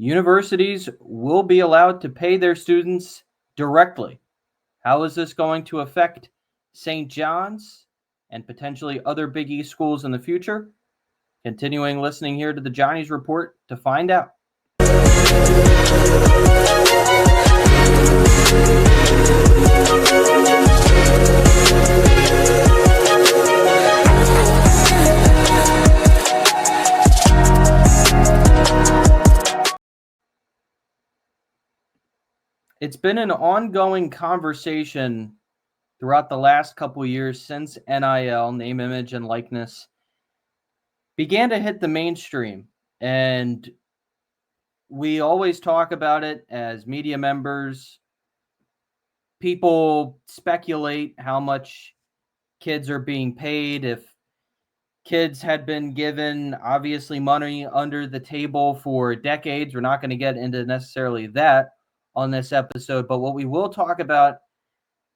universities will be allowed to pay their students directly. How is this going to affect St. John's and potentially other Big East schools in the future? Continuing listening here to the Johnny's Report to find out. It's been an ongoing conversation throughout the last couple of years since NIL, name, image, and likeness, began to hit the mainstream. And we always talk about it as media members. People speculate how much kids are being paid. If kids had been given, obviously, money under the table for decades, we're not going to get into necessarily that on this episode. But what we will talk about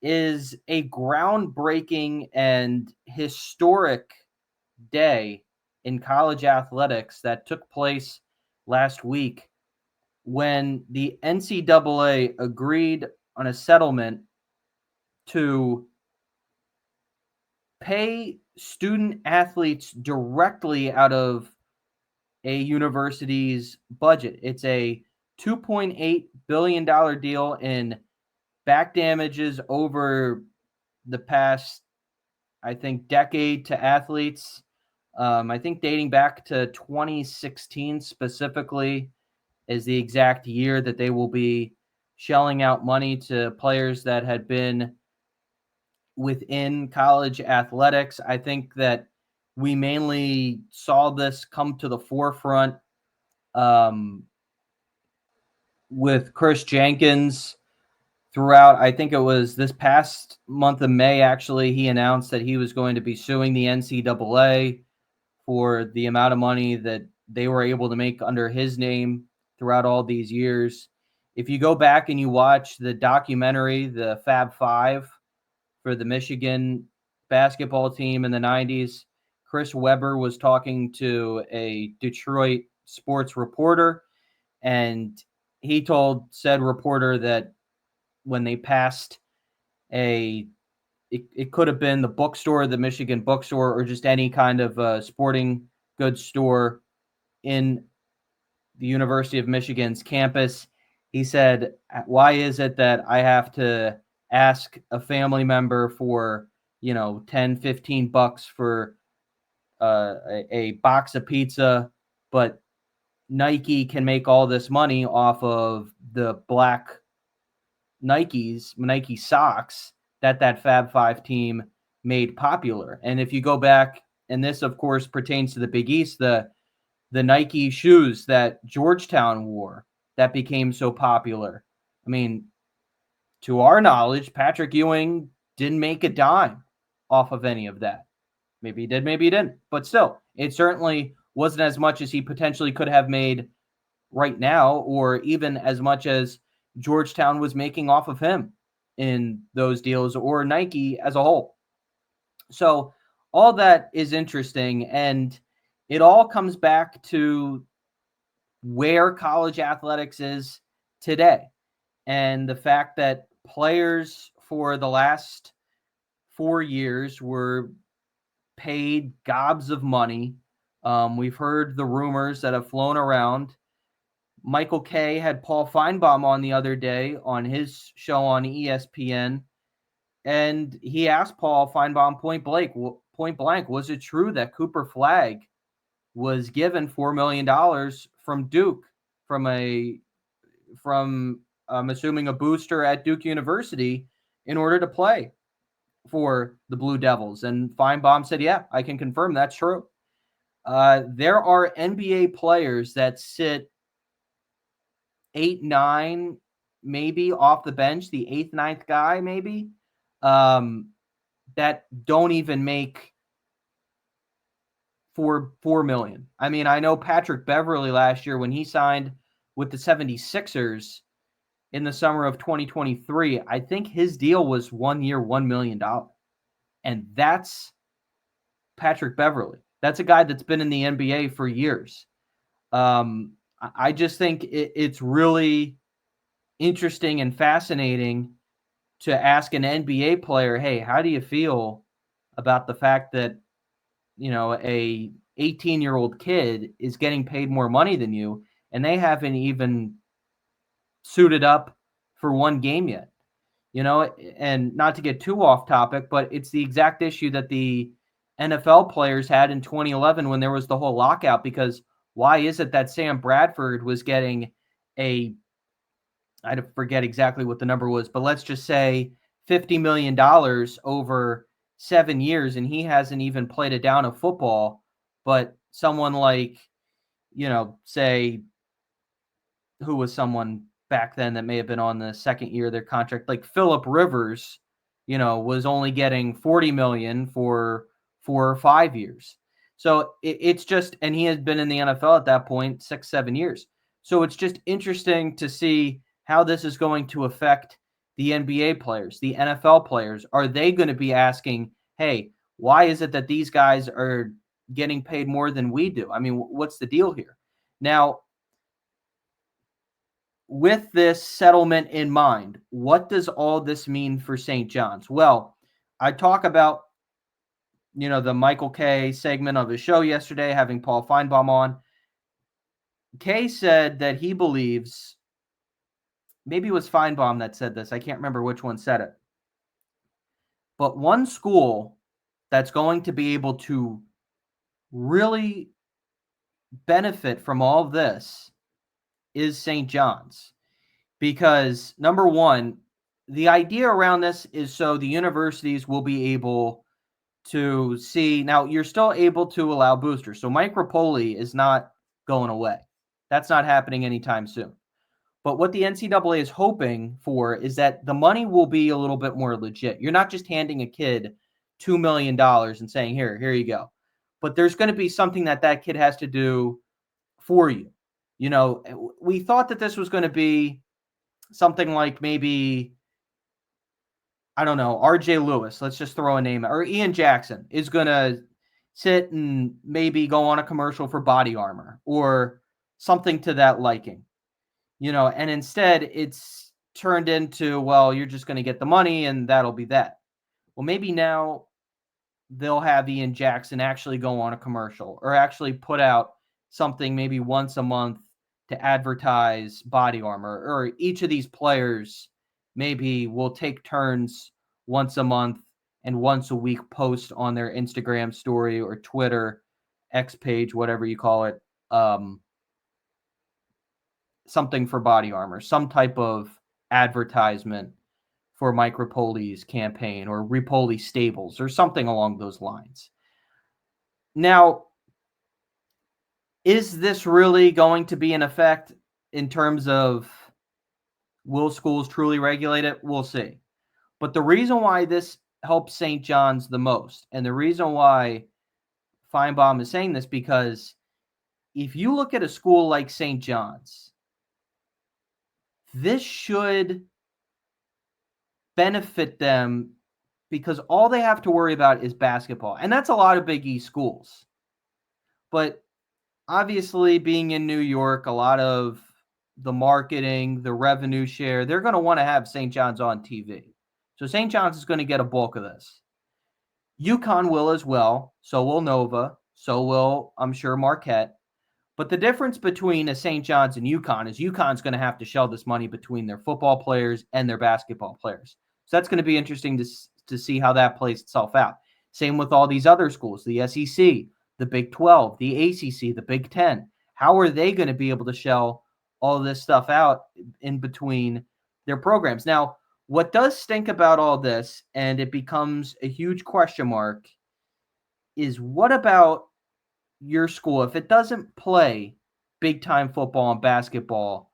is a groundbreaking and historic day in college athletics that took place last week when the NCAA agreed on a settlement to pay student athletes directly out of a university's budget. It's a $2.8 billion deal in back damages over the past, I think, decade to athletes. I think dating back to 2016 specifically is the exact year that they will be shelling out money to players that had been within college athletics. I think that we mainly saw this come to the forefront with Chris Jenkins throughout. I think it was this past month of May, actually, he announced that he was going to be suing the NCAA for the amount of money that they were able to make under his name throughout all these years. If you go back and you watch the documentary, the Fab Five, for the Michigan basketball team in the 90s, Chris Webber was talking to a Detroit sports reporter, and he told said reporter that when they passed it could have been the bookstore, the Michigan bookstore, or just any kind of sporting goods store in the University of Michigan's campus. He said, why is it that I have to ask a family member for, 10, 15 bucks for a box of pizza, but Nike can make all this money off of the black Nike socks that Fab Five team made popular. And if you go back, and this of course pertains to the Big East, the Nike shoes that Georgetown wore that became so popular. I mean, to our knowledge, Patrick Ewing didn't make a dime off of any of that. Maybe he did, maybe he didn't. But still, it certainly wasn't as much as he potentially could have made right now, or even as much as Georgetown was making off of him in those deals, or Nike as a whole. So all that is interesting, and it all comes back to where college athletics is today, and the fact that players for the last 4 years were paid gobs of money. We've heard the rumors that have flown around. Michael Kay had Paul Feinbaum on the other day on his show on ESPN, and he asked Paul Feinbaum point blank, was it true that Cooper Flagg was given $4 million from Duke, from I'm assuming a booster at Duke University, in order to play for the Blue Devils? And Feinbaum said, yeah, I can confirm that's true. There are NBA players that sit 8, 9, maybe off the bench, the 8th, 9th guy, maybe, that don't even make $4 million. I mean, I know Patrick Beverley last year when he signed with the 76ers in the summer of 2023, I think his deal was 1 year, $1 million. And that's Patrick Beverley. That's a guy that's been in the NBA for years. I just think it's really interesting and fascinating to ask an NBA player, hey, how do you feel about the fact that, a 18-year-old kid is getting paid more money than you and they haven't even suited up for one game yet? And not to get too off topic, but it's the exact issue that the NFL players had in 2011 when there was the whole lockout, because why is it that Sam Bradford was getting I forget exactly what the number was, but let's just say $50 million over 7 years, and he hasn't even played a down of football, but someone like, say, who was someone back then that may have been on the second year of their contract, like Phillip Rivers, was only getting 40 million for 4 or 5 years. So it's just, and he had been in the NFL at that point 6-7 years. So it's just interesting to see how this is going to affect the NBA players, the NFL players. Are they going to be asking, hey, why is it that these guys are getting paid more than we do? I mean, what's the deal here? Now, with this settlement in mind, what does all this mean for St. John's? Well, I talk about, the Michael K segment of his show yesterday, having Paul Feinbaum on. K said that he believes, maybe it was Feinbaum that said this, I can't remember which one said it, but one school that's going to be able to really benefit from all of this is St. John's. Because number one, the idea around this is so the universities will be able to see. Now, you're still able to allow boosters. So Mike Repole is not going away. That's not happening anytime soon. But what the NCAA is hoping for is that the money will be a little bit more legit. You're not just handing a kid $2 million and saying, here you go. But there's going to be something that kid has to do for you. We thought that this was going to be something like maybe, I don't know, RJ Lewis, let's just throw a name, or Ian Jackson is going to sit and maybe go on a commercial for Body Armor or something to that liking, and instead it's turned into, well, you're just going to get the money and that'll be that. Well, maybe now they'll have Ian Jackson actually go on a commercial or actually put out something maybe once a month to advertise Body Armor, or each of these players maybe will take turns once a month and once a week post on their Instagram story or Twitter, X page, whatever you call it, something for Body Armor, some type of advertisement for Mike Repole's campaign or Repole Stables or something along those lines. Now, is this really going to be in effect in terms of will schools truly regulate it? We'll see. But the reason why this helps St. John's the most, and the reason why Feinbaum is saying this, because if you look at a school like St. John's, this should benefit them because all they have to worry about is basketball. And that's a lot of Big East schools. But obviously, being in New York, a lot of the marketing, the revenue share, they're going to want to have St. John's on TV. So St. John's is going to get a bulk of this. UConn will as well. So will Nova. So will, I'm sure, Marquette. But the difference between a St. John's and UConn is UConn's going to have to shell this money between their football players and their basketball players. So that's going to be interesting to see how that plays itself out. Same with all these other schools, the SEC, the Big 12, the ACC, the Big 10. How are they going to be able to shell all this stuff out in between their programs? Now, what does stink about all this, and it becomes a huge question mark, is what about your school if it doesn't play big-time football and basketball,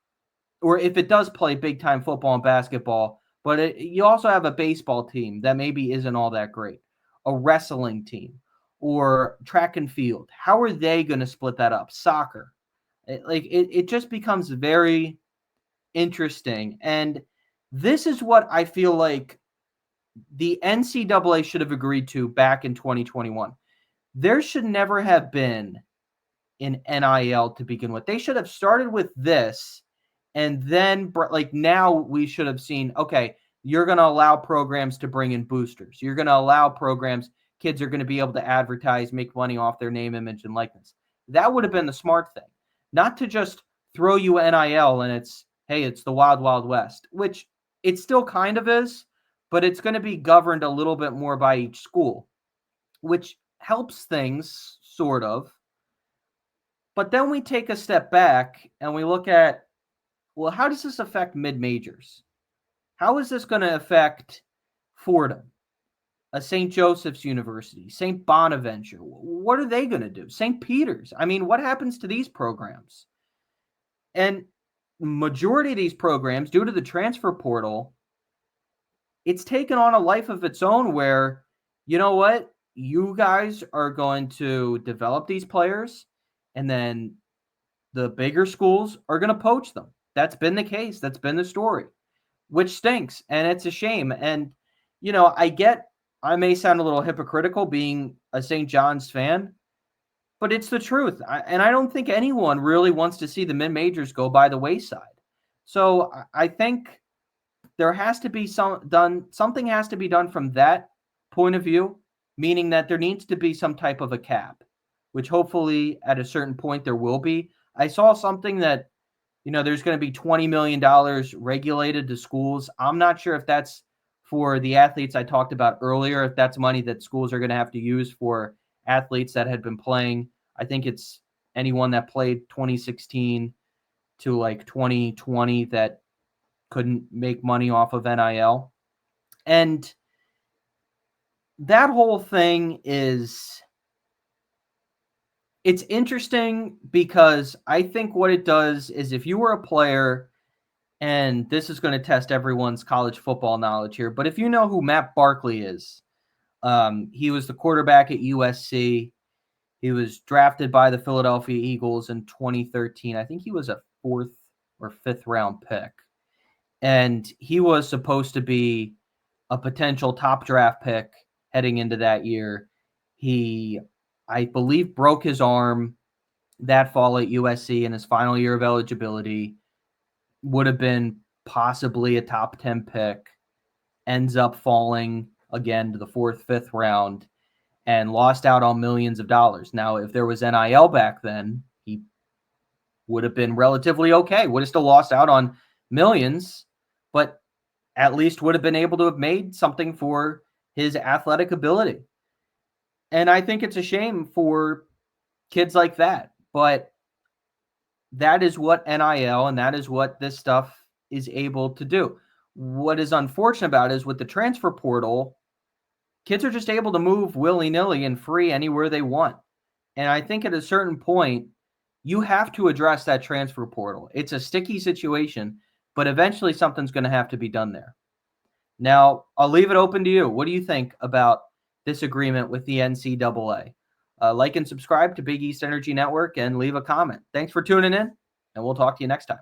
or if it does play big-time football and basketball, but you also have a baseball team that maybe isn't all that great, a wrestling team, or track and field. How are they going to split that up? Soccer. It just becomes very interesting. And this is what I feel like the NCAA should have agreed to back in 2021. There should never have been in NIL to begin with. They should have started with this, and then like now we should have seen, okay, you're going to allow programs to bring in boosters. You're going to allow programs, kids are going to be able to advertise, make money off their name, image, and likeness. That would have been the smart thing, not to just throw you NIL and it's, hey, it's the wild, wild west, which it still kind of is, but it's going to be governed a little bit more by each school, which helps things sort of. But then we take a step back and we look at, well, how does this affect mid-majors? How is this going to affect Fordham, a St. Joseph's University, St. Bonaventure? What are they going to do? St. Peter's? I mean, what happens to these programs? And majority of these programs, due to the transfer portal, it's taken on a life of its own where, you know what? You guys are going to develop these players, and then the bigger schools are going to poach them. That's been the case. That's been the story, which stinks, and it's a shame. And, you know, I may sound a little hypocritical being a St. John's fan, but it's the truth. And I don't think anyone really wants to see the mid-majors go by the wayside. So I think there has to be something has to be done from that point of view, meaning that there needs to be some type of a cap, which hopefully at a certain point there will be. I saw something that, you know, there's going to be $20 million regulated to schools. I'm not sure if that's for the athletes I talked about earlier, if that's money that schools are going to have to use for athletes that had been playing. I think it's anyone that played 2016 to like 2020 that couldn't make money off of NIL. And that whole thing it's interesting because I think what it does is if you were a player, and this is going to test everyone's college football knowledge here, but if you know who Matt Barkley is, he was the quarterback at USC. He was drafted by the Philadelphia Eagles in 2013. I think he was a 4th or 5th round pick. And he was supposed to be a potential top draft pick heading into that year. He, I believe, broke his arm that fall at USC in his final year of eligibility. Would have been possibly a top 10 pick. Ends up falling again to the 4th, 5th round and lost out on millions of dollars. Now, if there was NIL back then, he would have been relatively okay. Would have still lost out on millions, but at least would have been able to have made something for his athletic ability. And I think it's a shame for kids like that. But that is what NIL and that is what this stuff is able to do. What is unfortunate about it is with the transfer portal, kids are just able to move willy-nilly and free anywhere they want. And I think at a certain point, you have to address that transfer portal. It's a sticky situation, but eventually something's going to have to be done there. Now, I'll leave it open to you. What do you think about this agreement with the NCAA? Like and subscribe to Big East Energy Network and leave a comment. Thanks for tuning in, and we'll talk to you next time.